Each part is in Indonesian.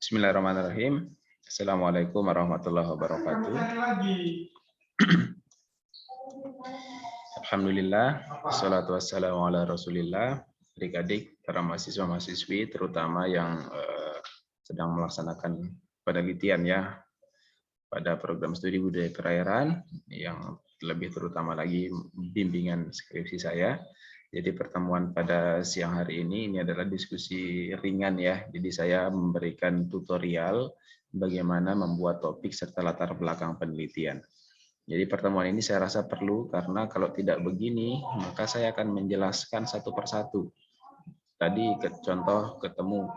Bismillahirrahmanirrahim. Assalamualaikum warahmatullahi wabarakatuh. Alhamdulillah, wassalatu wassalamu ala rasulillah. Adik-adik, para mahasiswa-mahasiswi, terutama yang sedang melaksanakan penelitian ya pada program studi budaya perairan, yang lebih terutama lagi bimbingan skripsi saya. Jadi pertemuan pada siang hari ini adalah diskusi ringan ya. Jadi saya memberikan tutorial bagaimana membuat topik serta latar belakang penelitian. Jadi pertemuan ini saya rasa perlu karena kalau tidak begini maka saya akan menjelaskan satu persatu. Tadi contoh ketemu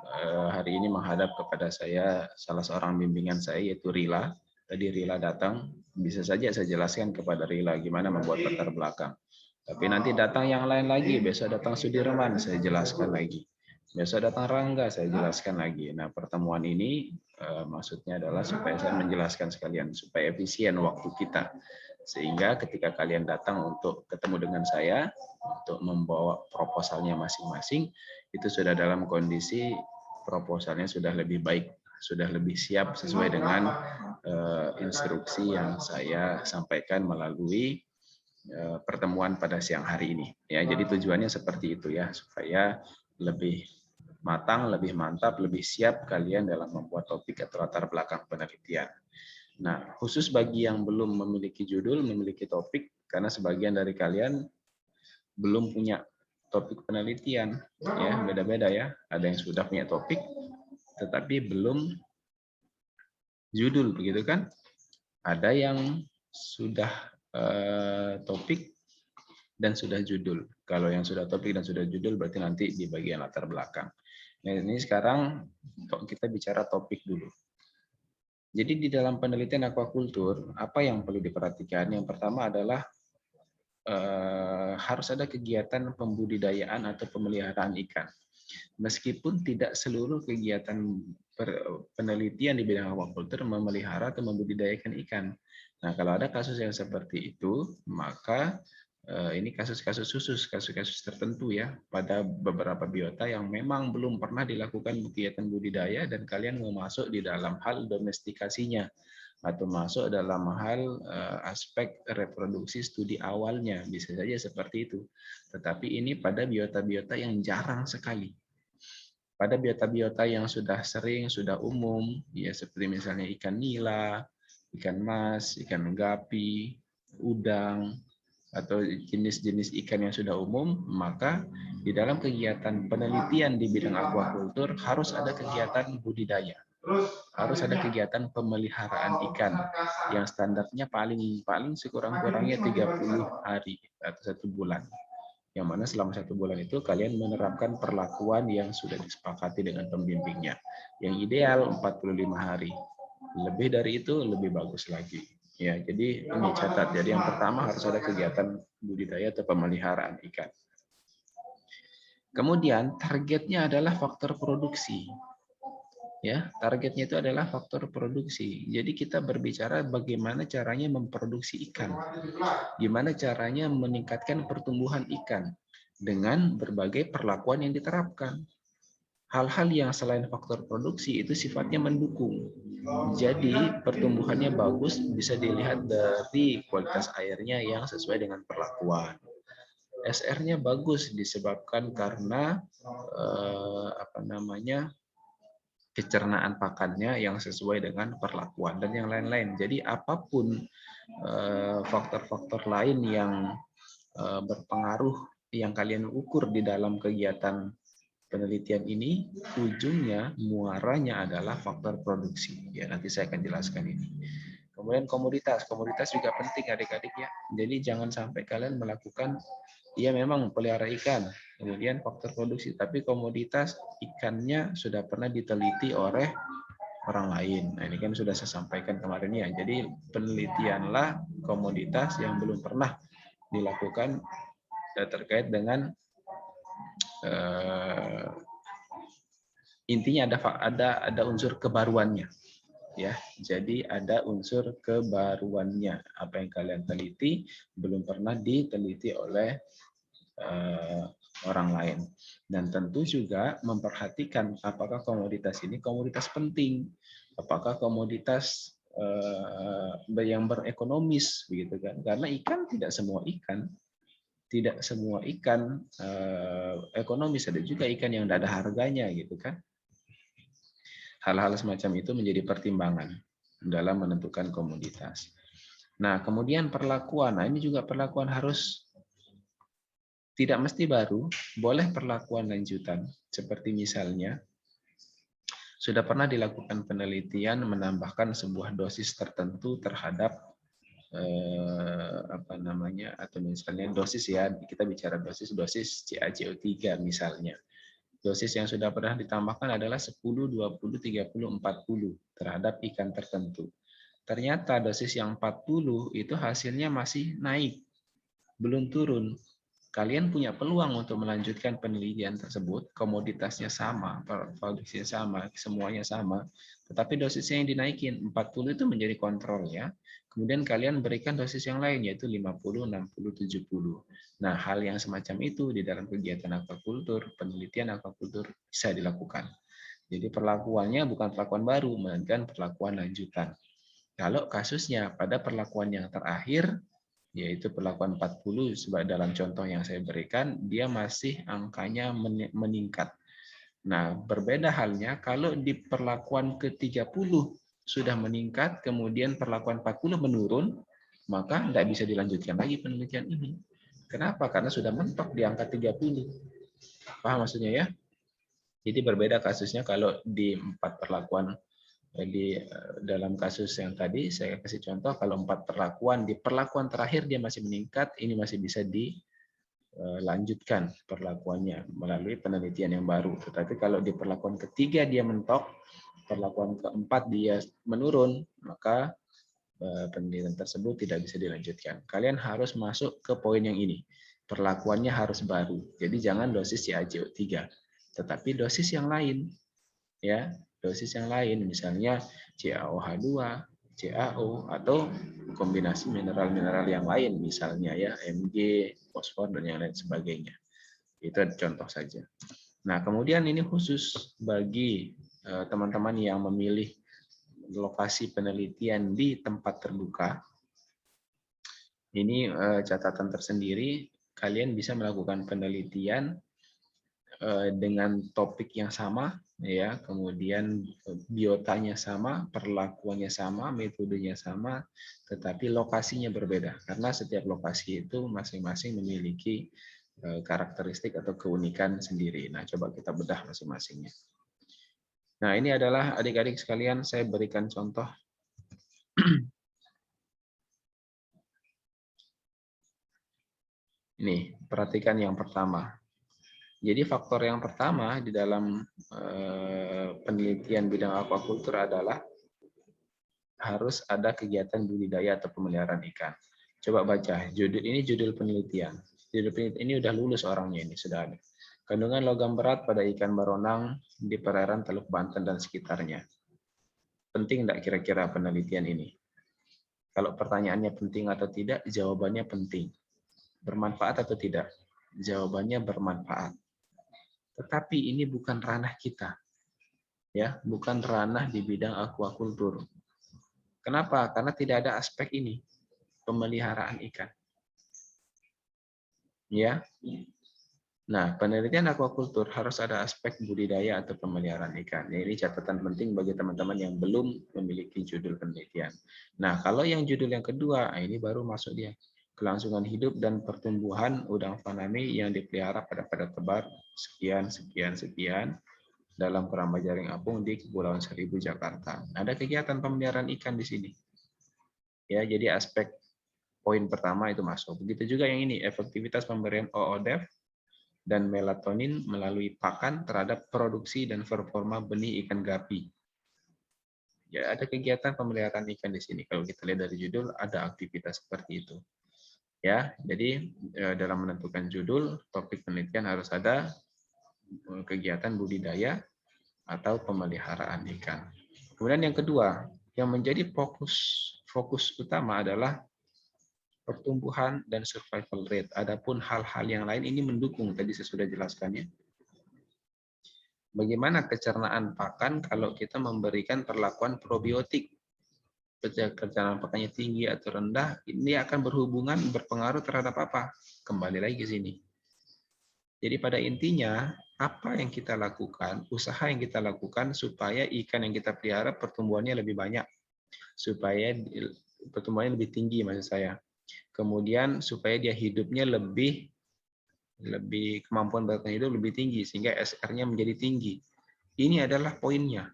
hari ini menghadap kepada saya salah seorang bimbingan saya yaitu Rila. Tadi Rila datang, bisa saja saya jelaskan kepada Rila gimana membuat latar belakang. Tapi nanti datang yang lain lagi, besok datang Sudirman, saya jelaskan lagi. Besok datang Rangga, saya jelaskan lagi. Nah, pertemuan ini maksudnya adalah supaya saya menjelaskan sekalian, supaya efisien waktu kita. Sehingga ketika kalian datang untuk ketemu dengan saya, untuk membawa proposalnya masing-masing, itu sudah dalam kondisi proposalnya sudah lebih baik, sudah lebih siap sesuai dengan instruksi yang saya sampaikan melalui pertemuan pada siang hari ini. Ya, jadi tujuannya seperti itu ya, supaya lebih matang, lebih mantap, lebih siap kalian dalam membuat topik atau latar belakang penelitian. Nah, khusus bagi yang belum memiliki judul, memiliki topik, karena sebagian dari kalian belum punya topik penelitian, ya beda-beda ya. Ada yang sudah punya topik, tetapi belum judul, begitu kan? Ada yang sudah topik dan sudah judul. Kalau yang sudah topik dan sudah judul berarti nanti di bagian latar belakang. Nah, ini sekarang kita bicara topik dulu. Jadi di dalam penelitian aquaculture, apa yang perlu diperhatikan? Yang pertama adalah harus ada kegiatan pembudidayaan atau pemeliharaan ikan. Meskipun tidak seluruh kegiatan penelitian di bidang aquaculture memelihara atau membudidayakan ikan. Nah, kalau ada kasus yang seperti itu, maka ini kasus-kasus khusus, kasus-kasus tertentu ya, pada beberapa biota yang memang belum pernah dilakukan kegiatan budidaya dan kalian mau masuk di dalam hal domestikasinya atau masuk dalam hal aspek reproduksi studi awalnya, bisa saja seperti itu. Tetapi ini pada biota-biota yang jarang sekali. Pada biota-biota yang sudah sering, sudah umum, ya seperti misalnya ikan nila, ikan mas, ikan gapi, udang, atau jenis-jenis ikan yang sudah umum, maka di dalam kegiatan penelitian di bidang aquaculture harus ada kegiatan budidaya. Harus ada kegiatan pemeliharaan ikan yang standarnya paling sekurang-kurangnya 30 hari atau 1 bulan. Yang mana selama 1 bulan itu kalian menerapkan perlakuan yang sudah disepakati dengan pembimbingnya. Yang ideal 45 hari. Lebih dari itu lebih bagus lagi. Ya, jadi ini catat. Jadi yang pertama harus ada kegiatan budidaya atau pemeliharaan ikan. Kemudian targetnya adalah faktor produksi. Ya, targetnya itu adalah faktor produksi. Jadi kita berbicara bagaimana caranya memproduksi ikan. Gimana caranya meningkatkan pertumbuhan ikan dengan berbagai perlakuan yang diterapkan. Hal-hal yang selain faktor produksi itu sifatnya mendukung. Jadi pertumbuhannya bagus bisa dilihat dari kualitas airnya yang sesuai dengan perlakuan. SR-nya bagus disebabkan karena kecernaan pakannya yang sesuai dengan perlakuan dan yang lain-lain. Jadi apapun faktor-faktor lain yang berpengaruh yang kalian ukur di dalam kegiatan penelitian ini, ujungnya muaranya adalah faktor produksi. Ya, nanti saya akan jelaskan ini. Kemudian komoditas juga penting adik-adik ya. Jadi jangan sampai kalian melakukan, ya memang pelihara ikan, kemudian faktor produksi, tapi komoditas ikannya sudah pernah diteliti oleh orang lain. Nah, ini kan sudah saya sampaikan kemarin ya. Jadi penelitianlah komoditas yang belum pernah dilakukan terkait dengan intinya ada unsur kebaruannya. Ya, jadi ada unsur kebaruannya. Apa yang kalian teliti belum pernah diteliti oleh orang lain. Dan tentu juga memperhatikan apakah komoditas ini komoditas penting, apakah komoditas yang berekonomis, begitu kan? Karena ikan tidak semua ikan ekonomis, ada juga ikan yang tidak ada harganya, gitu kan? Hal-hal semacam itu menjadi pertimbangan dalam menentukan komoditas. Nah, kemudian perlakuan. Nah, ini juga perlakuan harus tidak mesti baru, boleh perlakuan lanjutan. Seperti misalnya, sudah pernah dilakukan penelitian menambahkan sebuah dosis tertentu terhadap atau misalnya dosis, ya, kita bicara dosis CaCO3 misalnya. Dosis yang sudah pernah ditambahkan adalah 10, 20, 30, 40 terhadap ikan tertentu. Ternyata dosis yang 40 itu hasilnya masih naik, belum turun. Kalian punya peluang untuk melanjutkan penelitian tersebut, komoditasnya sama, produksinya sama, semuanya sama, tetapi dosisnya yang dinaikin, 40 itu menjadi kontrol, ya. Kemudian kalian berikan dosis yang lain, yaitu 50, 60, 70. Nah, hal yang semacam itu di dalam kegiatan aquacultur, penelitian aquacultur bisa dilakukan. Jadi perlakuannya bukan perlakuan baru, melainkan perlakuan lanjutan. Kalau kasusnya pada perlakuan yang terakhir, yaitu perlakuan 40, dalam contoh yang saya berikan, dia masih angkanya meningkat. Nah, berbeda halnya kalau di perlakuan ke-30 sudah meningkat, kemudian perlakuan 40 menurun, maka tidak bisa dilanjutkan lagi penelitian ini. Kenapa? Karena sudah mentok di angka 30. Paham maksudnya, ya? Jadi berbeda kasusnya kalau di 4 perlakuan. Jadi dalam kasus yang tadi saya kasih contoh, kalau 4 perlakuan, di perlakuan terakhir dia masih meningkat, ini masih bisa dilanjutkan perlakuannya melalui penelitian yang baru. Tetapi kalau di perlakuan ketiga dia mentok, perlakuan keempat dia menurun, maka penelitian tersebut tidak bisa dilanjutkan. Kalian harus masuk ke poin yang ini. Perlakuannya harus baru. Jadi jangan dosis CaCO3, tetapi dosis yang lain, ya, dosis yang lain, misalnya CaOH2, CaO, atau kombinasi mineral-mineral yang lain, misalnya, ya, Mg, fosfor, dan yang lain sebagainya. Itu contoh saja. Nah, kemudian ini khusus bagi teman-teman yang memilih lokasi penelitian di tempat terbuka. Ini catatan tersendiri, kalian bisa melakukan penelitian dengan topik yang sama, ya, kemudian biotanya sama, perlakuannya sama, metodenya sama, tetapi lokasinya berbeda karena setiap lokasi itu masing-masing memiliki karakteristik atau keunikan sendiri. Nah, coba kita bedah masing-masingnya. Nah, ini adalah adik-adik sekalian, saya berikan contoh. Ini, perhatikan yang pertama. Jadi faktor yang pertama di dalam penelitian bidang aquacultur adalah harus ada kegiatan budidaya atau pemeliharaan ikan. Coba baca, ini judul penelitian. Judul penelitian ini udah lulus orangnya, ini sudah ada. Kandungan logam berat pada ikan baronang di perairan Teluk Banten dan sekitarnya. Penting enggak kira-kira penelitian ini? Kalau pertanyaannya penting atau tidak, jawabannya penting. Bermanfaat atau tidak? Jawabannya bermanfaat. Tetapi ini bukan ranah kita. Ya, bukan ranah di bidang aquacultur. Kenapa? Karena tidak ada aspek ini, pemeliharaan ikan. Ya. Nah, penelitian aquacultur harus ada aspek budidaya atau pemeliharaan ikan. Ini catatan penting bagi teman-teman yang belum memiliki judul penelitian. Nah, kalau yang judul yang kedua, ini baru masuk dia. Kelangsungan hidup dan pertumbuhan udang faname yang dipelihara pada tebar sekian, sekian, sekian dalam keramba jaring apung di Kepulauan Seribu, Jakarta. Ada kegiatan pemeliharaan ikan di sini. Ya, jadi aspek poin pertama itu masuk. Begitu juga yang ini, efektivitas pemberian OODEF dan melatonin melalui pakan terhadap produksi dan performa benih ikan gapi. Ya, ada kegiatan pemeliharaan ikan di sini. Kalau kita lihat dari judul, ada aktivitas seperti itu. Ya, jadi dalam menentukan judul, topik penelitian harus ada kegiatan budidaya atau pemeliharaan ikan. Kemudian yang kedua, yang menjadi fokus utama adalah pertumbuhan, dan survival rate. Adapun hal-hal yang lain ini mendukung, tadi saya sudah jelaskan ya. Bagaimana kecernaan pakan kalau kita memberikan perlakuan probiotik? Kecernaan pakannya tinggi atau rendah, ini akan berpengaruh terhadap apa? Kembali lagi ke sini. Jadi pada intinya, apa yang kita lakukan, usaha yang kita lakukan supaya ikan yang kita pelihara pertumbuhannya lebih banyak, supaya pertumbuhannya lebih tinggi maksud saya. Kemudian supaya dia hidupnya lebih kemampuan bertahan hidup lebih tinggi sehingga SR-nya menjadi tinggi. Ini adalah poinnya.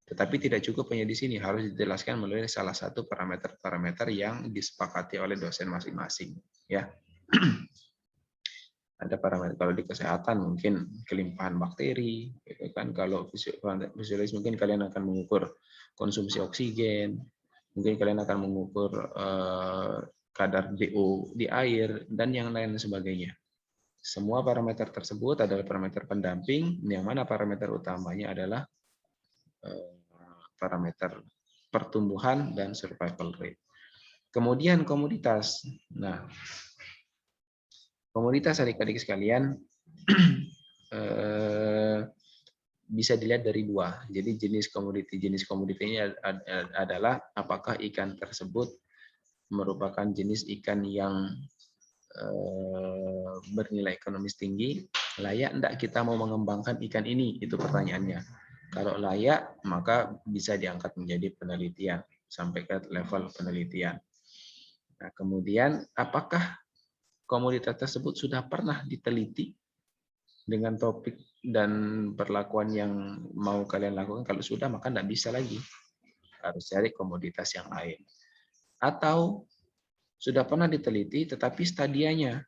Tetapi tidak cukup hanya di sini, harus dijelaskan melalui salah satu parameter-parameter yang disepakati oleh dosen masing-masing, ya. Ada parameter kalau di kesehatan mungkin kelimpahan bakteri, gitu kan. Kalau fisiologis mungkin kalian akan mengukur konsumsi oksigen, mungkin kalian akan mengukur kadar DO di air dan yang lain sebagainya. Semua parameter tersebut adalah parameter pendamping, yang mana parameter utamanya adalah parameter pertumbuhan dan survival rate. Kemudian komoditas. Nah, komoditas adik-adik sekalian bisa dilihat dari dua. Jadi jenis komoditi ini adalah apakah ikan tersebut merupakan jenis ikan yang bernilai ekonomis tinggi, layak enggak kita mau mengembangkan ikan ini? Itu pertanyaannya. Kalau layak, maka bisa diangkat menjadi penelitian sampai ke level penelitian. Nah, kemudian apakah komoditas tersebut sudah pernah diteliti dengan topik dan perlakuan yang mau kalian lakukan? Kalau sudah, maka enggak bisa lagi. Harus cari komoditas yang lain. Atau sudah pernah diteliti tetapi stadianya,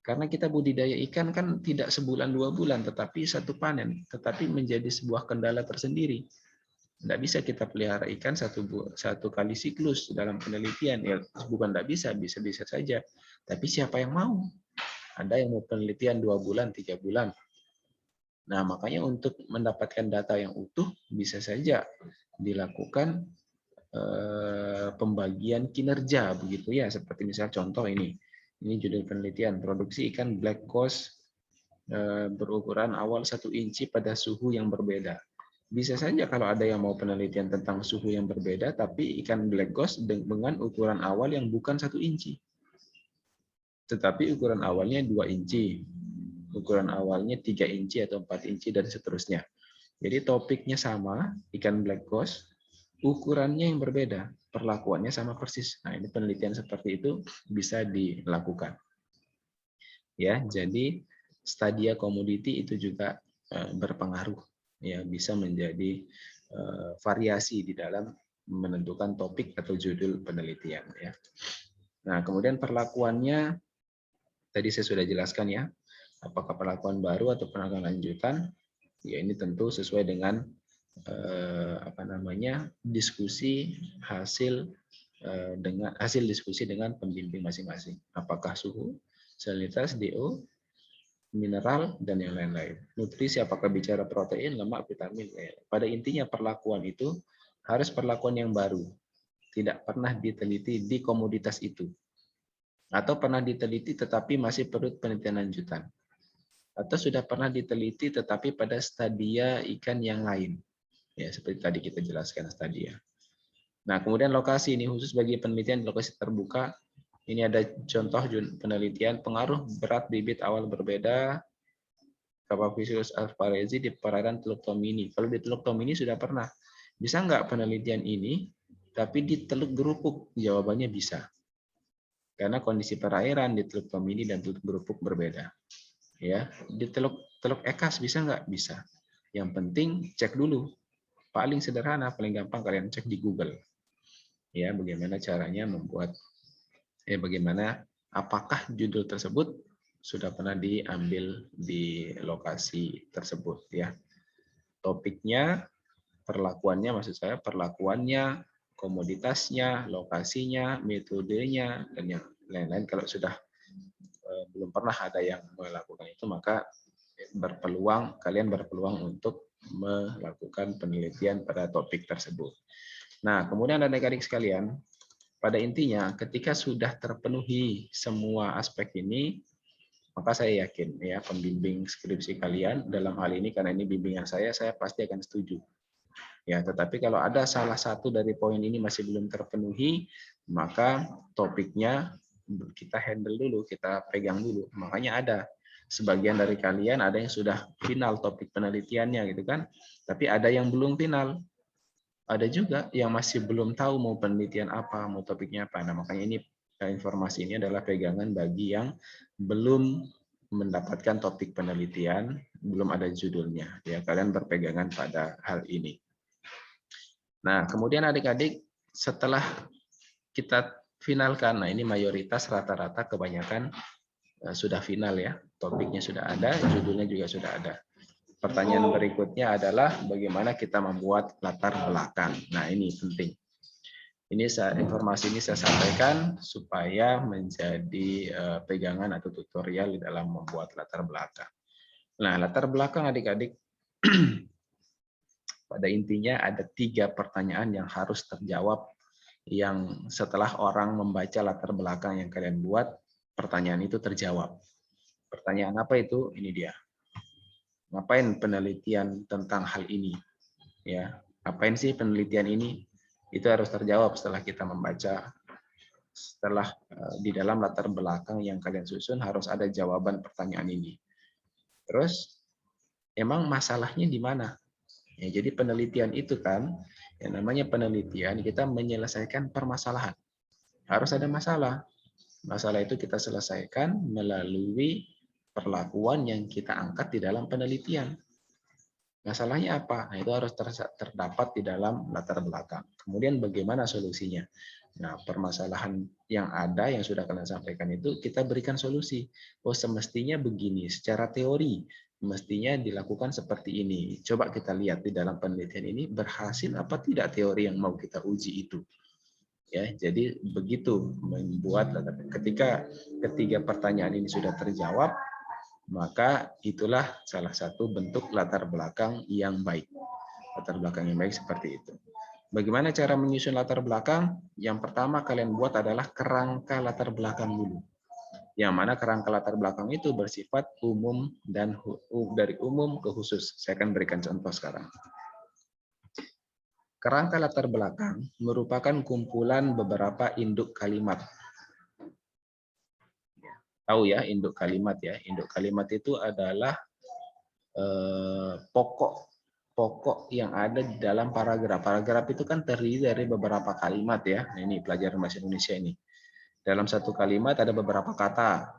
karena kita budidaya ikan kan tidak sebulan 2 bulan, tetapi satu panen, tetapi menjadi sebuah kendala tersendiri. Tidak bisa kita pelihara ikan satu kali siklus dalam penelitian. Ya, bukan tidak bisa, bisa saja. Tapi siapa yang mau? Ada yang mau penelitian 2 bulan, 3 bulan. Nah, makanya untuk mendapatkan data yang utuh bisa saja dilakukan pembagian kinerja begitu ya, seperti misalnya contoh ini judul penelitian, produksi ikan black ghost berukuran awal 1 inci pada suhu yang berbeda. Bisa saja kalau ada yang mau penelitian tentang suhu yang berbeda, tapi ikan black ghost dengan ukuran awal yang bukan 1 inci, tetapi ukuran awalnya 2 inci, ukuran awalnya 3 inci atau 4 inci dan seterusnya. Jadi topiknya sama, ikan black ghost, ukurannya yang berbeda, perlakuannya sama persis. Nah, ini penelitian seperti itu bisa dilakukan. Ya, jadi stadia komoditi itu juga berpengaruh, ya, bisa menjadi variasi di dalam menentukan topik atau judul penelitian, ya. Nah, kemudian perlakuannya tadi saya sudah jelaskan ya, apakah perlakuan baru atau perlakuan lanjutan. Ya, ini tentu sesuai dengan diskusi hasil diskusi dengan pembimbing masing-masing. Apakah suhu, salinitas, DO, mineral, dan yang lain-lain. Nutrisi, apakah bicara protein, lemak, vitamin. Pada intinya perlakuan itu harus perlakuan yang baru, tidak pernah diteliti di komoditas itu, atau pernah diteliti tetapi masih perlu penelitian lanjutan, atau sudah pernah diteliti tetapi pada stadia ikan yang lain. Ya, seperti tadi kita jelaskan stadia. Nah, kemudian lokasi ini khusus bagi penelitian lokasi terbuka. Ini ada contoh penelitian pengaruh berat bibit awal berbeda Capaphysius alvarezi di perairan Teluk Tomini. Kalau di Teluk Tomini sudah pernah. Bisa nggak penelitian ini, tapi di Teluk Gerupuk? Jawabannya bisa. Karena kondisi perairan di Teluk Tomini dan Teluk Gerupuk berbeda. Ya, di Teluk Ekas bisa nggak? Bisa. Yang penting cek dulu. Paling sederhana, paling gampang kalian cek di Google. Ya, bagaimana caranya membuat, bagaimana apakah judul tersebut sudah pernah diambil di lokasi tersebut, ya. Topiknya, perlakuannya, maksud saya perlakuannya, komoditasnya, lokasinya, metodenya, dan yang lain-lain. Kalau sudah belum pernah ada yang melakukan itu, maka kalian berpeluang untuk melakukan penelitian pada topik tersebut. Nah, kemudian adik-adik sekalian, pada intinya ketika sudah terpenuhi semua aspek ini, maka saya yakin ya pembimbing skripsi kalian dalam hal ini, karena ini bimbingan saya pasti akan setuju. Ya, tetapi kalau ada salah satu dari poin ini masih belum terpenuhi, maka topiknya kita handle dulu, kita pegang dulu. Makanya ada sebagian dari kalian ada yang sudah final topik penelitiannya gitu kan, tapi ada yang belum final. Ada juga yang masih belum tahu mau penelitian apa, mau topiknya apa. Nah, makanya ini informasi ini adalah pegangan bagi yang belum mendapatkan topik penelitian, belum ada judulnya. Ya, kalian berpegangan pada hal ini. Nah, kemudian adik-adik setelah kita finalkan, nah ini mayoritas rata-rata kebanyakan sudah final ya, topiknya sudah ada, judulnya juga sudah ada. Pertanyaan berikutnya adalah bagaimana kita membuat latar belakang. Nah, ini penting. Informasi ini saya sampaikan supaya menjadi pegangan atau tutorial di dalam membuat latar belakang. Nah, latar belakang adik-adik pada intinya ada 3 pertanyaan yang harus terjawab, yang setelah orang membaca latar belakang yang kalian buat, pertanyaan itu terjawab. Pertanyaan apa itu? Ini dia. Ngapain penelitian tentang hal ini? Ya, ngapain sih penelitian ini? Itu harus terjawab setelah kita membaca. Setelah di dalam latar belakang yang kalian susun harus ada jawaban pertanyaan ini. Terus, emang masalahnya di mana? Ya, jadi penelitian itu kan, yang namanya penelitian kita menyelesaikan permasalahan. Harus ada masalah. Masalah itu kita selesaikan melalui perlakuan yang kita angkat di dalam penelitian. Masalahnya apa? Nah, itu harus terdapat di dalam latar belakang. Kemudian bagaimana solusinya? Nah, permasalahan yang ada yang sudah kalian sampaikan itu kita berikan solusi. Oh, semestinya begini, secara teori mestinya dilakukan seperti ini. Coba kita lihat di dalam penelitian ini berhasil apa tidak teori yang mau kita uji itu. Ya, jadi begitu membuat ketika ketiga pertanyaan ini sudah terjawab, maka itulah salah satu bentuk latar belakang yang baik. Latar belakang yang baik seperti itu. Bagaimana cara menyusun latar belakang? Yang pertama kalian buat adalah kerangka latar belakang dulu. Yang mana kerangka latar belakang itu bersifat umum dan dari umum ke khusus. Saya akan berikan contoh sekarang. Kerangka latar belakang merupakan kumpulan beberapa induk kalimat. Tahu ya induk kalimat ya. Induk kalimat itu adalah pokok yang ada di dalam paragraf. Paragraf itu kan terdiri dari beberapa kalimat ya. Nah, ini pelajaran bahasa Indonesia ini. Dalam satu kalimat ada beberapa kata.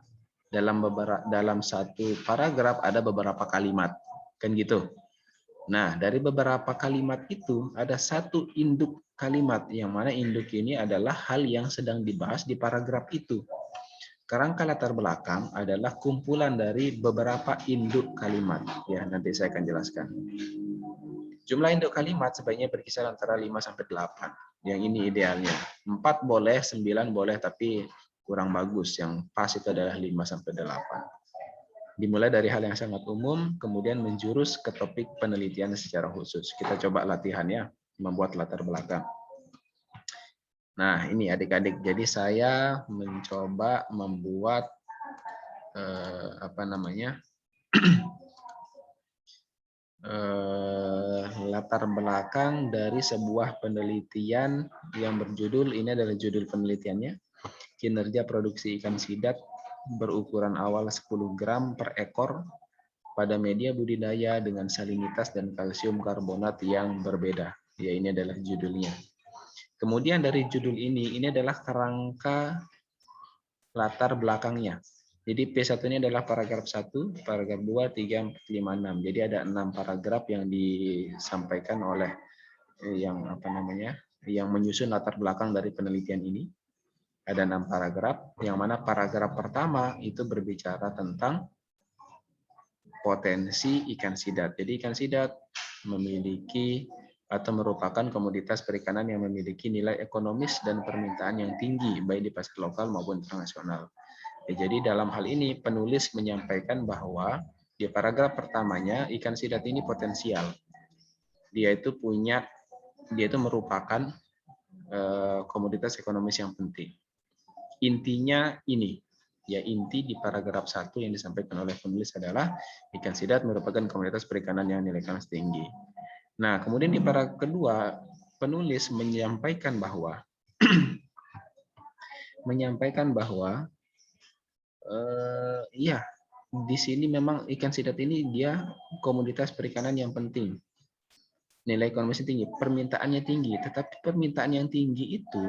Dalam satu paragraf ada beberapa kalimat. Kan gitu. Nah, dari beberapa kalimat itu ada satu induk kalimat, yang mana induk ini adalah hal yang sedang dibahas di paragraf itu. Kerangka latar belakang adalah kumpulan dari beberapa induk kalimat. Ya, nanti saya akan jelaskan. Jumlah induk kalimat sebaiknya berkisar antara 5 sampai 8. Yang ini idealnya. 4 boleh, 9 boleh, tapi kurang bagus. Yang pas itu adalah 5 sampai 8. Dimulai dari hal yang sangat umum, kemudian menjurus ke topik penelitian secara khusus. Kita coba latihan ya, membuat latar belakang. Nah, ini adik-adik. Jadi saya mencoba membuat latar belakang dari sebuah penelitian yang berjudul, ini adalah judul penelitiannya, kinerja produksi ikan sidat berukuran awal 10 gram per ekor pada media budidaya dengan salinitas dan kalsium karbonat yang berbeda. Ya, ini adalah judulnya. Kemudian dari judul ini adalah kerangka latar belakangnya. Jadi P1 ini adalah paragraf 1, paragraf 2, 3, 4, 5, 6. Jadi ada 6 paragraf yang disampaikan oleh yang menyusun latar belakang dari penelitian ini. Ada 6 paragraf, yang mana paragraf pertama itu berbicara tentang potensi ikan sidat. Jadi ikan sidat memiliki atau merupakan komoditas perikanan yang memiliki nilai ekonomis dan permintaan yang tinggi baik di pasar lokal maupun internasional. Ya, jadi dalam hal ini penulis menyampaikan bahwa di paragraf pertamanya ikan sidat ini potensial. Dia itu merupakan komoditas ekonomis yang penting. Intinya ini, ya inti di paragraf 1 yang disampaikan oleh penulis adalah ikan sidat merupakan komoditas perikanan yang nilai kelas tinggi. Nah, kemudian di paragraf kedua penulis menyampaikan bahwa iya, di sini memang ikan sidat ini dia komoditas perikanan yang penting. Nilai ekonomisnya tinggi, permintaannya tinggi, tetapi permintaan yang tinggi itu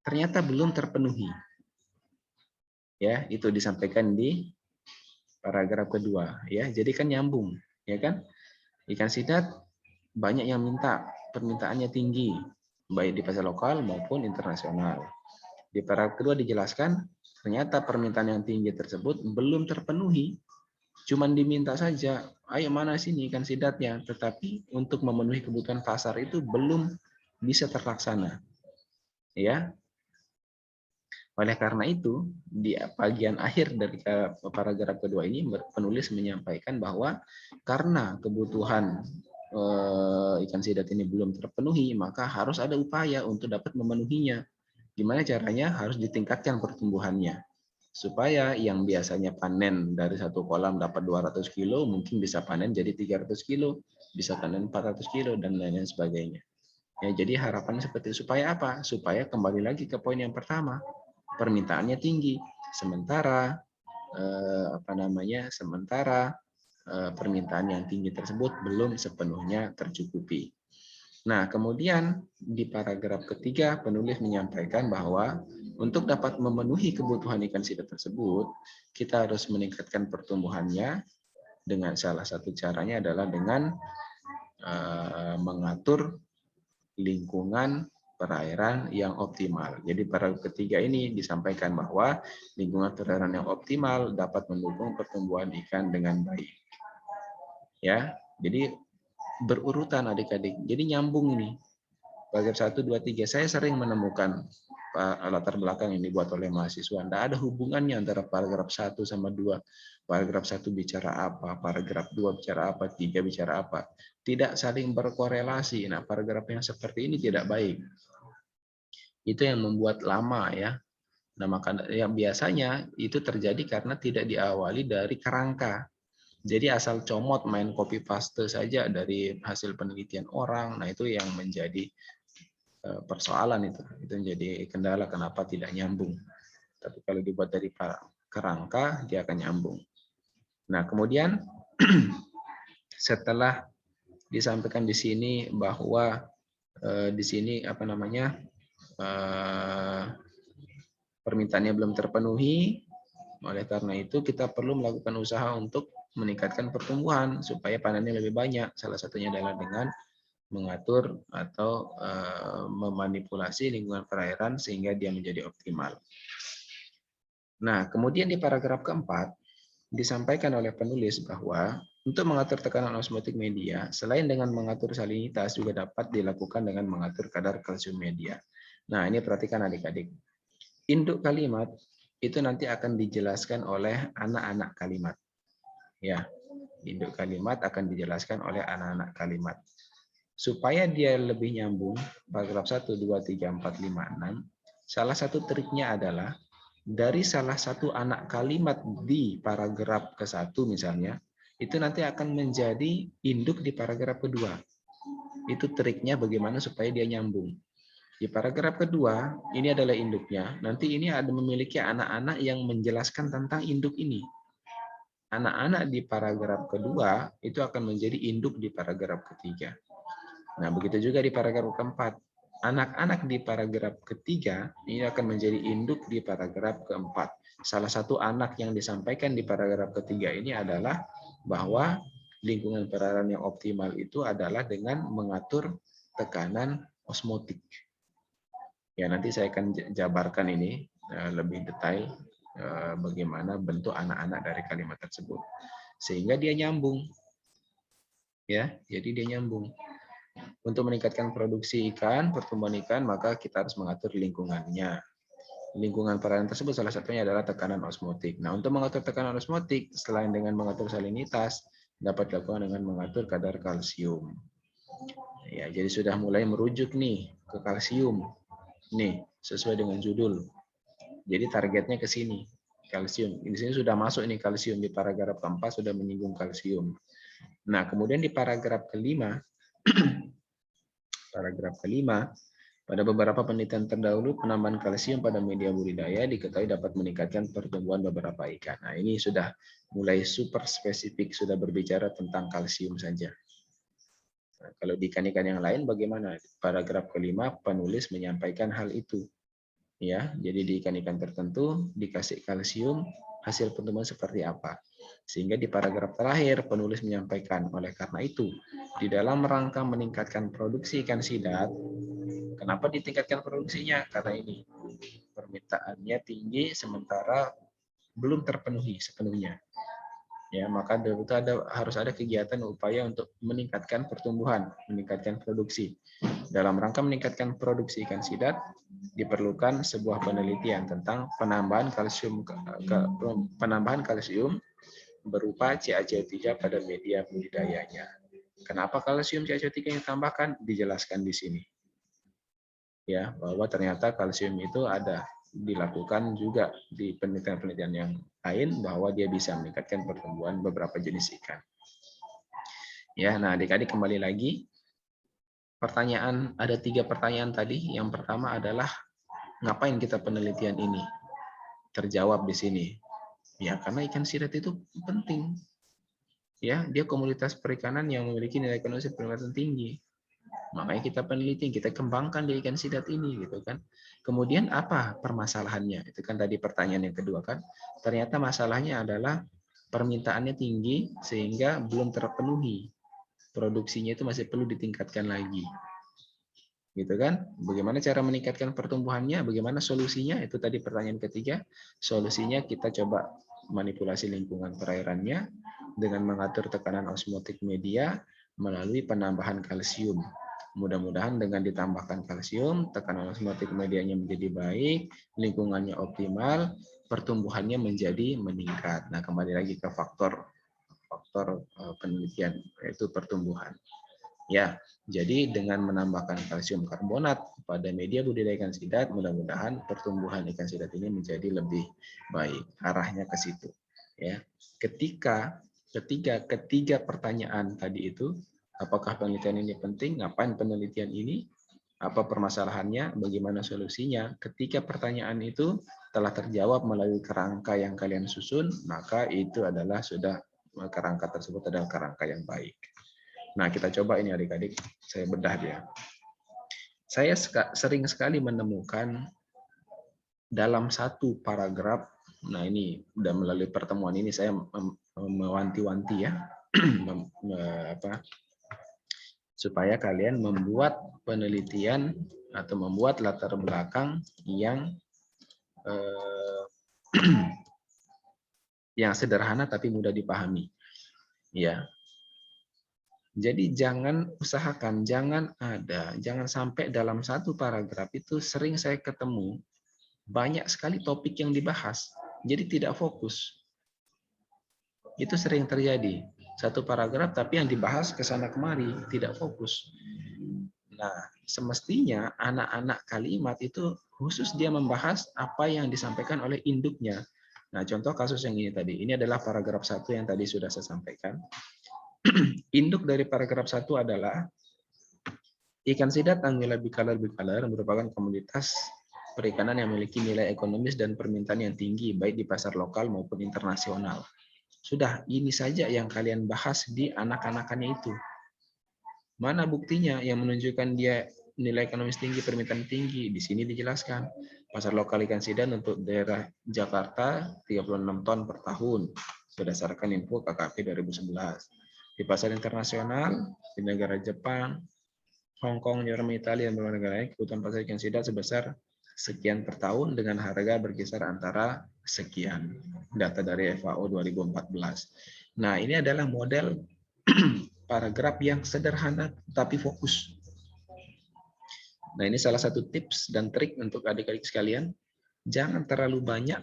ternyata belum terpenuhi. Ya, itu disampaikan di paragraf kedua, ya. Jadi kan nyambung, ya kan? Ikan sidat banyak yang minta, permintaannya tinggi, baik di pasar lokal maupun internasional. Di paragraf kedua dijelaskan ternyata permintaan yang tinggi tersebut belum terpenuhi. Cuman diminta saja, ayo mana sini ikan sidatnya, tetapi untuk memenuhi kebutuhan pasar itu belum bisa terlaksana. Ya. Oleh karena itu, di bagian akhir dari paragraf kedua ini penulis menyampaikan bahwa karena kebutuhan ikan sidat ini belum terpenuhi, maka harus ada upaya untuk dapat memenuhinya. Gimana caranya? Harus ditingkatkan pertumbuhannya. Supaya yang biasanya panen dari satu kolam dapat 200 kilo, mungkin bisa panen jadi 300 kilo, bisa panen 400 kilo, dan lain-lain sebagainya. Ya, jadi harapan seperti itu. Supaya apa? Supaya kembali lagi ke poin yang pertama, permintaannya tinggi. Sementara permintaan yang tinggi tersebut belum sepenuhnya tercukupi. Nah, kemudian di paragraf ketiga penulis menyampaikan bahwa untuk dapat memenuhi kebutuhan ikan sidat tersebut, kita harus meningkatkan pertumbuhannya dengan salah satu caranya adalah dengan mengatur lingkungan perairan yang optimal. Jadi paragraf ketiga ini disampaikan bahwa lingkungan perairan yang optimal dapat mendukung pertumbuhan ikan dengan baik. Ya, jadi berurutan adik-adik. Jadi nyambung ini. Paragraf 1, 2, 3. Saya sering menemukan latar belakang yang dibuat oleh mahasiswa. Tidak ada hubungannya antara paragraf 1 sama 2. Paragraf 1 bicara apa, paragraf 2 bicara apa, 3 bicara apa. Tidak saling berkorelasi. Nah, paragraf yang seperti ini tidak baik. Itu yang membuat lama ya. Nah, maka yang biasanya itu terjadi karena tidak diawali dari kerangka. Jadi asal comot main copy paste saja dari hasil penelitian orang, nah itu yang menjadi persoalan itu menjadi kendala kenapa tidak nyambung. Tapi kalau dibuat dari kerangka dia akan nyambung. Nah kemudian setelah disampaikan di sini bahwa di sini permintaannya belum terpenuhi, oleh karena itu kita perlu melakukan usaha untuk meningkatkan pertumbuhan supaya panennya lebih banyak. Salah satunya adalah dengan mengatur atau memanipulasi lingkungan perairan sehingga dia menjadi optimal. Nah, kemudian di paragraf keempat disampaikan oleh penulis bahwa untuk mengatur tekanan osmotik media, selain dengan mengatur salinitas juga dapat dilakukan dengan mengatur kadar kalsium media. Nah, ini perhatikan adik-adik. Induk kalimat itu nanti akan dijelaskan oleh anak-anak kalimat. Ya, induk kalimat akan dijelaskan oleh anak-anak kalimat. Supaya dia lebih nyambung, paragraf 1, 2, 3, 4, 5, 6, salah satu triknya adalah dari salah satu anak kalimat di paragraf ke-1 misalnya, itu nanti akan menjadi induk di paragraf kedua. Itu triknya bagaimana supaya dia nyambung. Di paragraf kedua, ini adalah induknya. Nanti ini ada memiliki anak-anak yang menjelaskan tentang induk ini. Anak-anak di paragraf kedua itu akan menjadi induk di paragraf ketiga. Nah, begitu juga di paragraf keempat. Anak-anak di paragraf ketiga ini akan menjadi induk di paragraf keempat. Salah satu anak yang disampaikan di paragraf ketiga ini adalah bahwa lingkungan perairan yang optimal itu adalah dengan mengatur tekanan osmotik. Ya, nanti saya akan jabarkan ini lebih detail bagaimana bentuk anak-anak dari kalimat tersebut. Sehingga dia nyambung. Ya, jadi dia nyambung. Untuk meningkatkan produksi ikan, pertumbuhan ikan, maka kita harus mengatur lingkungannya. Lingkungan perairan tersebut salah satunya adalah tekanan osmotik. Nah, untuk mengatur tekanan osmotik, selain dengan mengatur salinitas, dapat dilakukan dengan mengatur kadar kalsium. Ya, jadi sudah mulai merujuk nih ke kalsium. Nih, sesuai dengan judul. Jadi targetnya ke sini, kalsium. Di sini sudah masuk ini kalsium, di paragraf keempat sudah menyinggung kalsium. Nah, kemudian di paragraf kelima, pada beberapa penelitian terdahulu, penambahan kalsium pada media budidaya diketahui dapat meningkatkan pertumbuhan beberapa ikan. Nah, ini sudah mulai super spesifik, sudah berbicara tentang kalsium saja. Nah, kalau di ikan-ikan yang lain bagaimana? Paragraf kelima, penulis menyampaikan hal itu. Ya, jadi di ikan-ikan tertentu dikasih kalsium, hasil pertumbuhan seperti apa. Sehingga di paragraf terakhir penulis menyampaikan, oleh karena itu, di dalam rangka meningkatkan produksi ikan sidat, kenapa ditingkatkan produksinya? Karena ini permintaannya tinggi sementara belum terpenuhi sepenuhnya. Ya, maka harus ada kegiatan upaya untuk meningkatkan pertumbuhan, meningkatkan produksi. Dalam rangka meningkatkan produksi ikan sidat, diperlukan sebuah penelitian tentang penambahan kalsium berupa CaCO3 pada media budidayanya. Kenapa kalsium CaCO3 yang ditambahkan? Dijelaskan di sini. Ya, bahwa ternyata kalsium itu ada dilakukan juga di penelitian-penelitian yang lain bahwa dia bisa meningkatkan pertumbuhan beberapa jenis ikan. Ya, nah adik-adik kembali lagi. Pertanyaan, ada 3 pertanyaan tadi. Yang pertama adalah ngapain kita penelitian ini? Terjawab di sini. Ya, karena ikan sidat itu penting. Ya, dia komoditas perikanan yang memiliki nilai ekonomis perikanan tinggi. Makanya kita peneliti, kita kembangkan di ikan sidat ini gitu kan. Kemudian apa permasalahannya? Itu kan tadi pertanyaan yang kedua kan. Ternyata masalahnya adalah permintaannya tinggi sehingga belum terpenuhi. Produksinya itu masih perlu ditingkatkan lagi. Gitu kan? Bagaimana cara meningkatkan pertumbuhannya? Bagaimana solusinya? Itu tadi pertanyaan ketiga. Solusinya kita coba manipulasi lingkungan perairannya dengan mengatur tekanan osmotik media melalui penambahan kalsium. Mudah-mudahan dengan ditambahkan kalsium, tekanan osmotik medianya menjadi baik, lingkungannya optimal, pertumbuhannya menjadi meningkat. Nah, kembali lagi ke faktor penelitian, yaitu pertumbuhan. Ya, jadi dengan menambahkan kalsium karbonat pada media budidaya ikan sidat, mudah-mudahan pertumbuhan ikan sidat ini menjadi lebih baik. Arahnya ke situ. Ya, ketiga pertanyaan tadi itu, apakah penelitian ini penting? Ngapain penelitian ini? Apa permasalahannya? Bagaimana solusinya? Ketika pertanyaan itu telah terjawab melalui kerangka yang kalian susun, maka itu adalah sudah kerangka tersebut adalah kerangka yang baik. Nah, kita coba ini adik-adik, saya bedah dia. Saya sering sekali menemukan dalam satu paragraf, nah ini udah melalui pertemuan ini saya mewanti-wanti ya, supaya kalian membuat penelitian atau membuat latar belakang yang yang sederhana tapi mudah dipahami. Ya. Jadi jangan jangan sampai dalam satu paragraf itu sering saya ketemu banyak sekali topik yang dibahas. Jadi tidak fokus. Itu sering terjadi. Satu paragraf tapi yang dibahas ke sana kemari, tidak fokus. Nah, semestinya anak-anak kalimat itu khusus dia membahas apa yang disampaikan oleh induknya. Nah, contoh kasus yang ini tadi. Ini adalah paragraf 1 yang tadi sudah saya sampaikan. Induk dari paragraf 1 adalah ikan sidat Anguilla bicolor merupakan komoditas perikanan yang memiliki nilai ekonomis dan permintaan yang tinggi baik di pasar lokal maupun internasional. Sudah, ini saja yang kalian bahas di anak-anakannya itu. Mana buktinya yang menunjukkan dia nilai ekonomis tinggi, permintaan tinggi? Di sini dijelaskan. Pasar lokal ikan sidat untuk daerah Jakarta 36 ton per tahun berdasarkan info KKP 2011. Di pasar internasional di negara Jepang, Hong Kong, Jerman, Italia, dan beberapa negara lain, kebutuhan pasar ikan sidat sebesar sekian per tahun dengan harga berkisar antara sekian. Data dari FAO 2014. Nah, ini adalah model paragraf yang sederhana tapi fokus. Nah, ini salah satu tips dan trik untuk adik-adik sekalian. Jangan terlalu banyak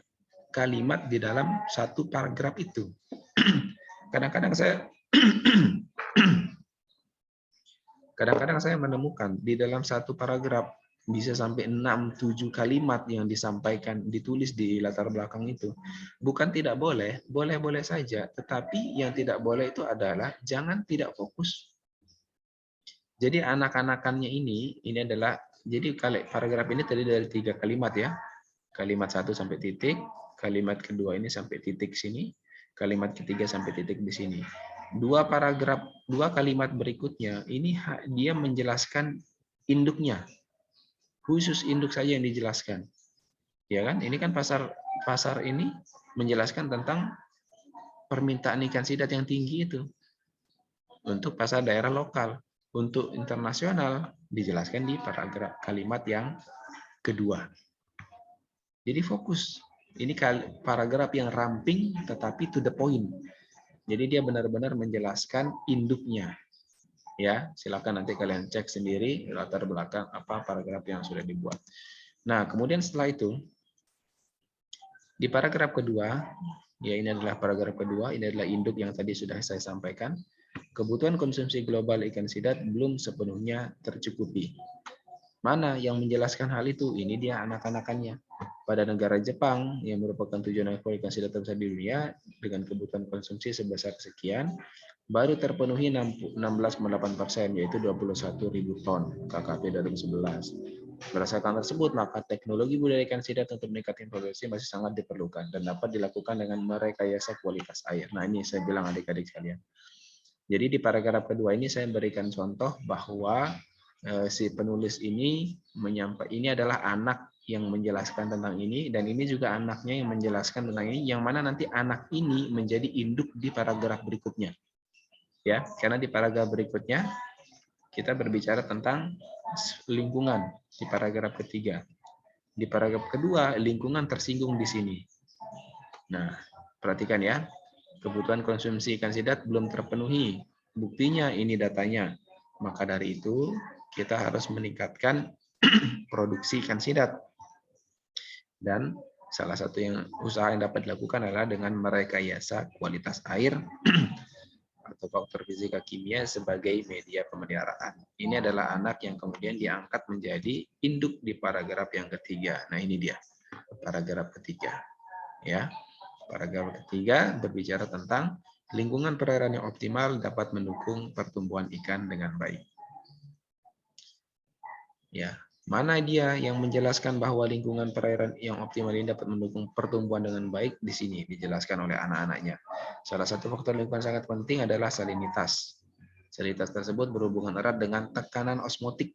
kalimat di dalam satu paragraf itu. Kadang-kadang saya Kadang-kadang saya menemukan di dalam satu paragraf bisa sampai 6-7 kalimat yang disampaikan, ditulis di latar belakang itu. Bukan tidak boleh, boleh-boleh saja. Tetapi yang tidak boleh itu adalah jangan tidak fokus. Jadi anak-anakannya ini adalah, jadi paragraf ini tadi dari 3 kalimat ya. Kalimat 1 sampai titik, kalimat kedua ini sampai titik sini, kalimat ketiga sampai titik di sini. Dua kalimat berikutnya ini dia menjelaskan induknya, khusus induk saja yang dijelaskan, ya kan? Ini kan pasar ini menjelaskan tentang permintaan ikan sidat yang tinggi itu untuk pasar daerah lokal. Untuk internasional dijelaskan di paragraf kalimat yang kedua. Jadi fokus. Ini paragraf yang ramping tetapi to the point. Jadi dia benar-benar menjelaskan induknya. Ya, silakan nanti kalian cek sendiri latar belakang apa paragraf yang sudah dibuat. Nah, kemudian setelah itu di paragraf kedua, ya ini adalah paragraf kedua, ini adalah induk yang tadi sudah saya sampaikan. Kebutuhan konsumsi global ikan sidat belum sepenuhnya tercukupi. Mana yang menjelaskan hal itu? Ini dia anak-anakannya. Pada negara Jepang yang merupakan tujuan ekspor ikan sidat terbesar di dunia dengan kebutuhan konsumsi sebesar sekian, baru terpenuhi 16,8%, yaitu 21.000 ton KKP 2011. Berdasarkan tersebut, maka teknologi budidaya ikan sidat untuk meningkatkan produksi masih sangat diperlukan dan dapat dilakukan dengan merekayasa kualitas air. Nah, ini saya bilang adik-adik sekalian. Jadi di paragraf kedua ini saya berikan contoh bahwa si penulis ini ini adalah anak yang menjelaskan tentang ini, dan ini juga anaknya yang menjelaskan tentang ini, yang mana nanti anak ini menjadi induk di paragraf berikutnya. Ya, karena di paragraf berikutnya kita berbicara tentang lingkungan di paragraf ketiga. Di paragraf kedua lingkungan tersinggung di sini. Nah, perhatikan ya. Kebutuhan konsumsi ikan sidat belum terpenuhi. Buktinya ini datanya. Maka dari itu kita harus meningkatkan produksi ikan sidat. Dan salah satu usaha yang dapat dilakukan adalah dengan merekayasa kualitas air atau faktor fisika kimia sebagai media pemeliharaan. Ini adalah anak yang kemudian diangkat menjadi induk di paragraf yang ketiga. Nah, ini dia paragraf ketiga. Ya, paragraf ketiga berbicara tentang lingkungan perairan yang optimal dapat mendukung pertumbuhan ikan dengan baik. Ya, mana dia yang menjelaskan bahwa lingkungan perairan yang optimal ini dapat mendukung pertumbuhan dengan baik? Di sini dijelaskan oleh anak-anaknya. Salah satu faktor lingkungan sangat penting adalah salinitas. Salinitas tersebut berhubungan erat dengan tekanan osmotik,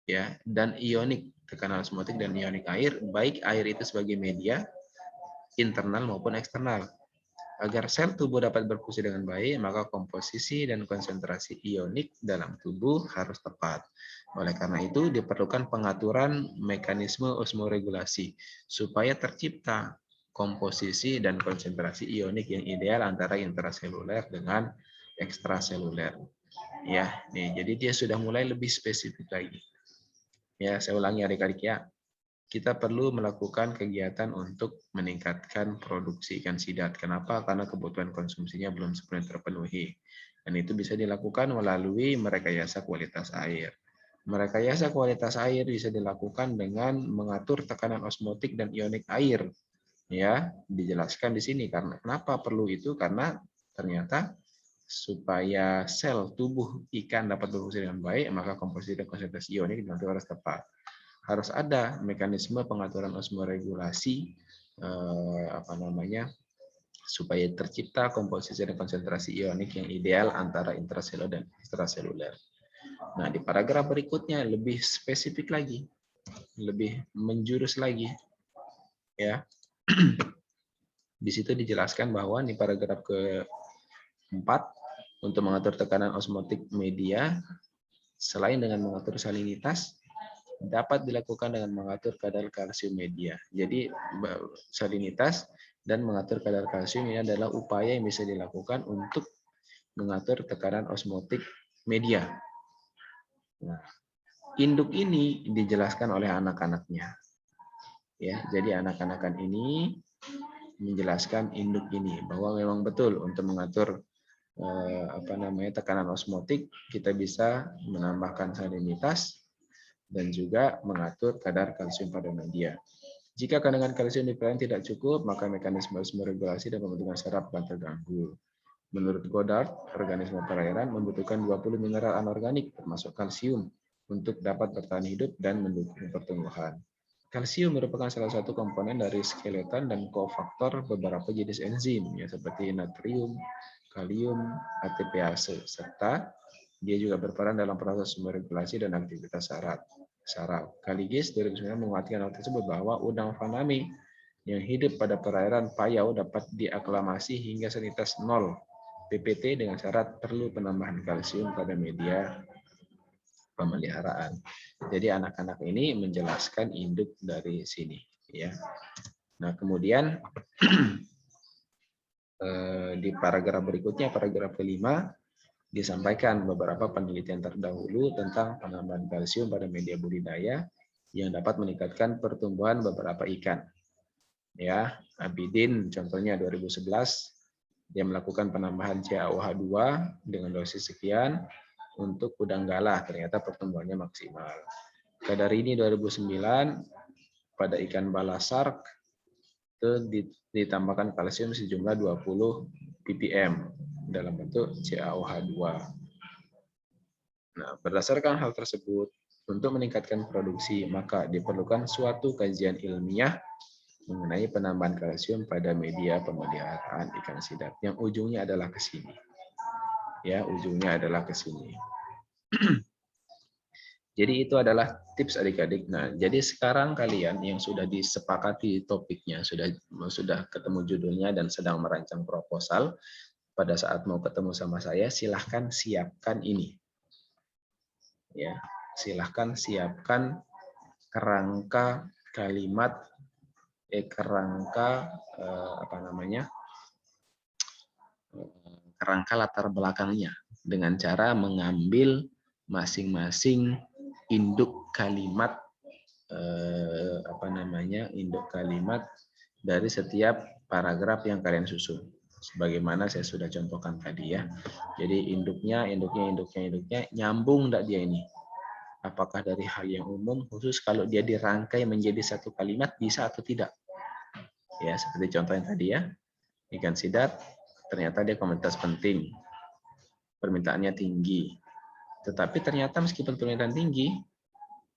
ya, dan ionik. Tekanan osmotik dan ionik air, baik air itu sebagai media internal maupun eksternal. Agar sel tubuh dapat berfungsi dengan baik, maka komposisi dan konsentrasi ionik dalam tubuh harus tepat. Oleh karena itu, diperlukan pengaturan mekanisme osmoregulasi supaya tercipta komposisi dan konsentrasi ionik yang ideal antara intraseluler dengan ekstraseluler. Ya, nih, jadi dia sudah mulai lebih spesifik lagi. Ya, saya ulangi adik-adik ya. Kita perlu melakukan kegiatan untuk meningkatkan produksi ikan sidat. Kenapa? Karena kebutuhan konsumsinya belum sepenuhnya terpenuhi. Dan itu bisa dilakukan melalui merekayasa kualitas air. Merekayasa kualitas air bisa dilakukan dengan mengatur tekanan osmotik dan ionik air. Ya, dijelaskan di sini. Karena kenapa perlu itu? Karena ternyata supaya sel tubuh ikan dapat berfungsi dengan baik, maka komposisi dan konsentrasi ionik nanti harus tepat. Harus ada mekanisme pengaturan osmoregulasi supaya tercipta komposisi dan konsentrasi ionik yang ideal antara intraseluler dan ekstraseluler. Nah, di paragraf berikutnya lebih spesifik lagi, lebih menjurus lagi, ya. Di situ dijelaskan bahwa di paragraf keempat, untuk mengatur tekanan osmotik media, selain dengan mengatur salinitas, dapat dilakukan dengan mengatur kadar kalsium media. Jadi salinitas dan mengatur kadar kalsium ini adalah upaya yang bisa dilakukan untuk mengatur tekanan osmotik media. Nah, induk ini dijelaskan oleh anak-anaknya. Ya, jadi anak-anakan ini menjelaskan induk ini bahwa memang betul untuk mengatur tekanan osmotik, kita bisa menambahkan salinitas dan juga mengatur kadar kalsium pada media. Jika kandungan kalsium di perairan tidak cukup, maka mekanisme regulasi dan pembentukan saraf akan terganggu. Menurut Goddard, organisme perairan membutuhkan 20 mineral anorganik termasuk kalsium untuk dapat bertahan hidup dan mendukung pertumbuhan. Kalsium merupakan salah satu komponen dari skeleton dan kofaktor beberapa jenis enzim ya, seperti natrium, kalium, ATPase, serta dia juga berperan dalam proses regulasi dan aktivitas saraf. Kaligis 2009 menguatkan hal tersebut bahwa udang faname yang hidup pada perairan payau dapat diaklamasi hingga salinitas 0 ppt dengan syarat perlu penambahan kalsium pada media pemeliharaan. Jadi anak-anak ini menjelaskan induk dari sini, ya. Nah kemudian di paragraf berikutnya, paragraf kelima, disampaikan beberapa penelitian terdahulu tentang penambahan kalsium pada media budidaya yang dapat meningkatkan pertumbuhan beberapa ikan. Ya, Abidin contohnya 2011 dia melakukan penambahan CaOH2 dengan dosis sekian untuk udang galah, ternyata pertumbuhannya maksimal. Kadarini 2009 pada ikan balasark itu ditambahkan kalsium sejumlah 20 ppm dalam bentuk CaOH2. Nah, berdasarkan hal tersebut, untuk meningkatkan produksi, maka diperlukan suatu kajian ilmiah mengenai penambahan kalsium pada media pemeliharaan ikan sidap yang ujungnya adalah ke sini. Ya, ujungnya adalah ke sini. Jadi itu adalah tips adik-adik. Nah, jadi sekarang kalian yang sudah disepakati topiknya, sudah ketemu judulnya dan sedang merancang proposal, pada saat mau ketemu sama saya, silahkan siapkan ini. Ya, silahkan siapkan kerangka kalimat, kerangka latar belakangnya dengan cara mengambil masing-masing induk kalimat induk kalimat dari setiap paragraf yang kalian susun. Sebagaimana saya sudah contohkan tadi ya. Jadi induknya nyambung enggak dia ini? Apakah dari hal yang umum khusus kalau dia dirangkai menjadi satu kalimat bisa atau tidak? Ya, seperti contoh yang tadi ya. Ikan sidap ternyata dia komoditas penting. Permintaannya tinggi. Tetapi ternyata meskipun permintaan tinggi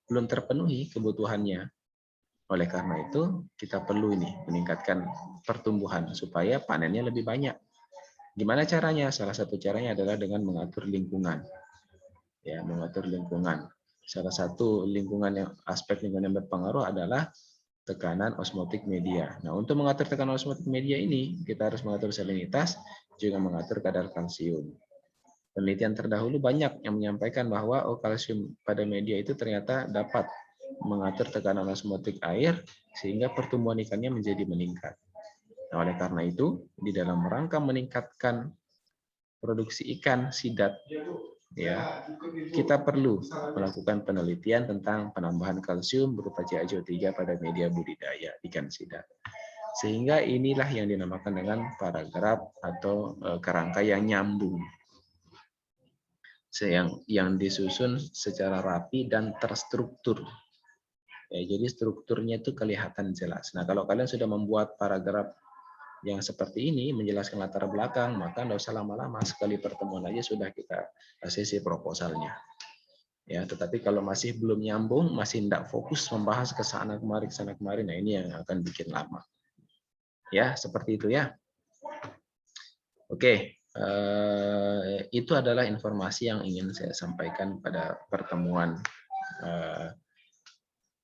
belum terpenuhi kebutuhannya. Oleh karena itu, kita perlu meningkatkan pertumbuhan supaya panennya lebih banyak. Gimana caranya? Salah satu caranya adalah dengan mengatur lingkungan. Ya, mengatur lingkungan. Salah satu aspek lingkungan yang berpengaruh adalah tekanan osmotik media. Nah, untuk mengatur tekanan osmotik media ini, kita harus mengatur salinitas, juga mengatur kadar kalsium. Penelitian terdahulu banyak yang menyampaikan bahwa kalsium pada media itu ternyata dapat mengatur tekanan osmotik air sehingga pertumbuhan ikannya menjadi meningkat. Nah, oleh karena itu, di dalam rangka meningkatkan produksi ikan sidap, ya, kita perlu melakukan penelitian tentang penambahan kalsium berupa CaCO3 pada media budidaya ikan sidap. Sehingga inilah yang dinamakan dengan paragraf atau kerangka yang nyambung. Yang disusun secara rapi dan terstruktur. Ya, jadi strukturnya itu kelihatan jelas. Nah, kalau kalian sudah membuat paragraf yang seperti ini, menjelaskan latar belakang, maka nggak usah lama-lama, sekali pertemuan aja sudah kita sesi proposalnya. Ya, tetapi kalau masih belum nyambung, masih tidak fokus membahas ke sana kemari, nah ini yang akan bikin lama. Ya, seperti itu ya. Oke, itu adalah informasi yang ingin saya sampaikan pada pertemuan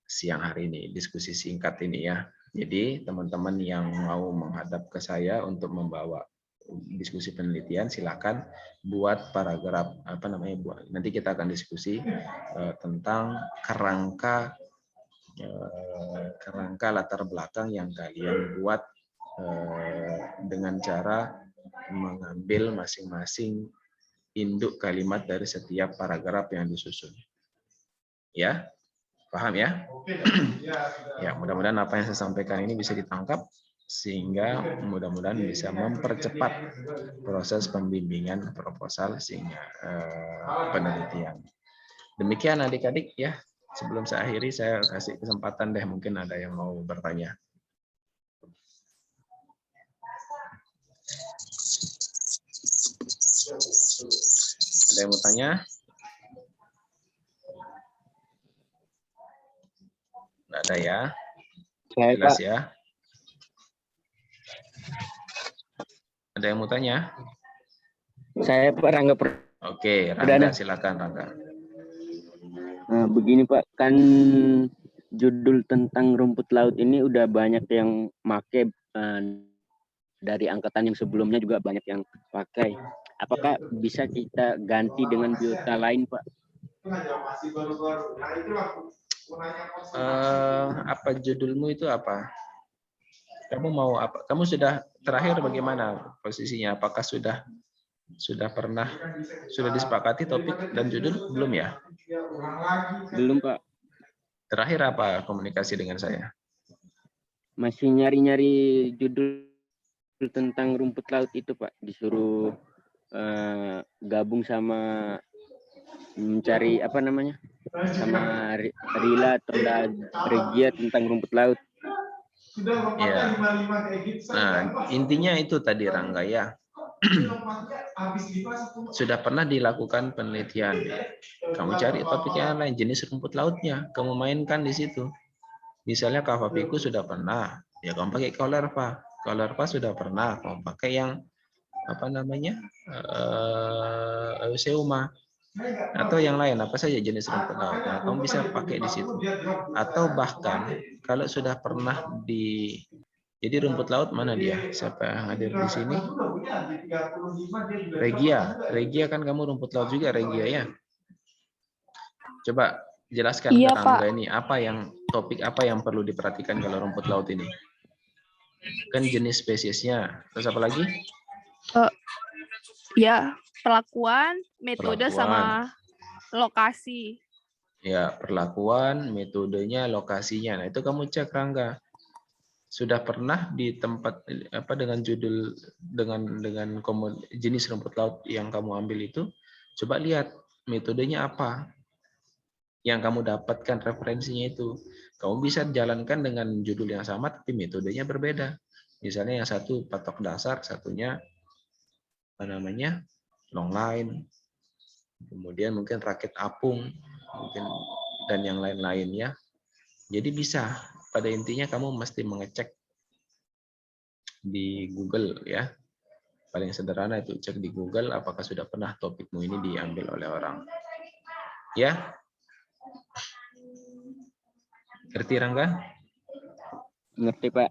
siang hari ini, diskusi singkat ini ya. Jadi teman-teman yang mau menghadap ke saya untuk membawa diskusi penelitian, silakan buat paragraf nanti kita akan diskusi tentang kerangka latar belakang yang kalian buat dengan cara mengambil masing-masing induk kalimat dari setiap paragraf yang disusun. Ya. Paham ya? Ya, mudah-mudahan apa yang saya sampaikan ini bisa ditangkap sehingga mudah-mudahan bisa mempercepat proses pembimbingan proposal sehingga penelitian. Demikian adik-adik ya. Sebelum saya akhiri, saya kasih kesempatan deh, mungkin ada yang mau bertanya. Ada yang mau tanya? Nggak ada ya? Jelas ya? Ada yang mau tanya? Saya Pak Rangga. Oke, Rangga, silakan Rangga. Nah, begini Pak, kan judul tentang rumput laut ini udah banyak yang make, dari angkatan yang sebelumnya juga banyak yang pakai. Apakah bisa kita ganti dengan biota lain, Pak? Apa judulmu itu apa? Kamu mau apa? Kamu sudah terakhir bagaimana posisinya? Apakah sudah pernah disepakati topik dan judul belum ya? Belum Pak. Terakhir apa komunikasi dengan saya? Masih nyari-nyari judul tentang rumput laut itu Pak. Disuruh gabung sama mencari apa namanya? Sama Rila atau Regia tentang rumput laut. Ya. Nah, intinya itu tadi Rangga ya. Sudah pernah dilakukan penelitian. Kamu cari topik yang lain, jenis rumput lautnya, kamu mainkan di situ. Misalnya Cavapico sudah pernah, ya kamu pakai Caulerpa. Caulerpa sudah pernah, kamu pakai yang apa namanya? Euseuma. Atau yang lain, apa saja jenis rumput laut. Nah, kamu bisa pakai di situ. Atau bahkan kalau sudah pernah jadi rumput laut mana dia? Siapa yang hadir di sini? Regia kan kamu rumput laut juga Regia ya. Coba jelaskan ke Rangga ini topik apa yang perlu diperhatikan kalau rumput laut ini? Kan jenis spesiesnya. Terus apa lagi? Ya, perlakuan, metode sama lokasi. Ya, perlakuan, metodenya, lokasinya. Nah, itu kamu cek Rangga. Sudah pernah di tempat dengan judul dengan jenis rumput laut yang kamu ambil itu, coba lihat metodenya apa yang kamu dapatkan, referensinya itu. Kamu bisa jalankan dengan judul yang sama tapi metodenya berbeda. Misalnya yang satu patok dasar, satunya apa namanya long line, kemudian mungkin rakit apung, mungkin dan yang lain-lainnya. Jadi bisa. Pada intinya kamu mesti mengecek di Google ya. Paling sederhana itu cek di Google apakah sudah pernah topikmu ini diambil oleh orang. Ya? Ngerti Rangga? Ngerti Pak.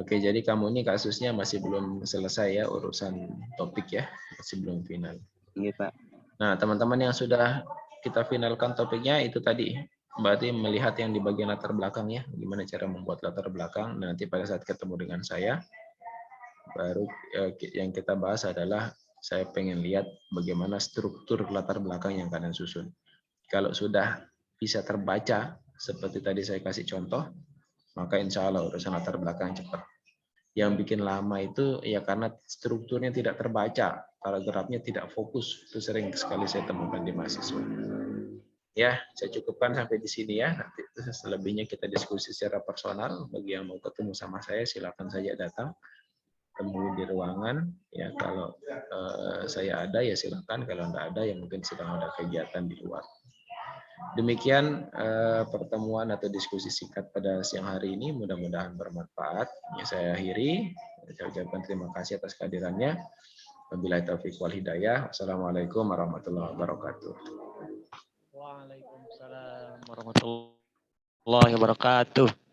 Oke, jadi kamu ini kasusnya masih belum selesai ya urusan topik ya, masih belum final. Iya Pak. Nah, teman-teman yang sudah kita finalkan topiknya itu tadi, berarti melihat yang di bagian latar belakang ya, gimana cara membuat latar belakang. Nanti pada saat ketemu dengan saya, baru yang kita bahas adalah saya pengen lihat bagaimana struktur latar belakang yang kalian susun. Kalau sudah bisa terbaca, seperti tadi saya kasih contoh, maka insya Allah urusan latar belakang cepat. Yang bikin lama itu ya karena strukturnya tidak terbaca, paragrafnya tidak fokus, itu sering sekali saya temukan di mahasiswa. Ya, saya cukupkan sampai di sini ya. Nanti selebihnya kita diskusi secara personal. Bagi yang mau ketemu sama saya, silakan saja datang, temui di ruangan. Ya, kalau saya ada ya silakan. Kalau enggak ada ya mungkin sedang ada kegiatan di luar. Demikian pertemuan atau diskusi singkat pada siang hari ini, mudah-mudahan bermanfaat. Ya, saya akhiri, saya ucapkan terima kasih atas kehadirannya. Wabillahi taufiq wal hidayah. Wassalamualaikum warahmatullahi wabarakatuh. Waalaikumsalam warahmatullahi wabarakatuh.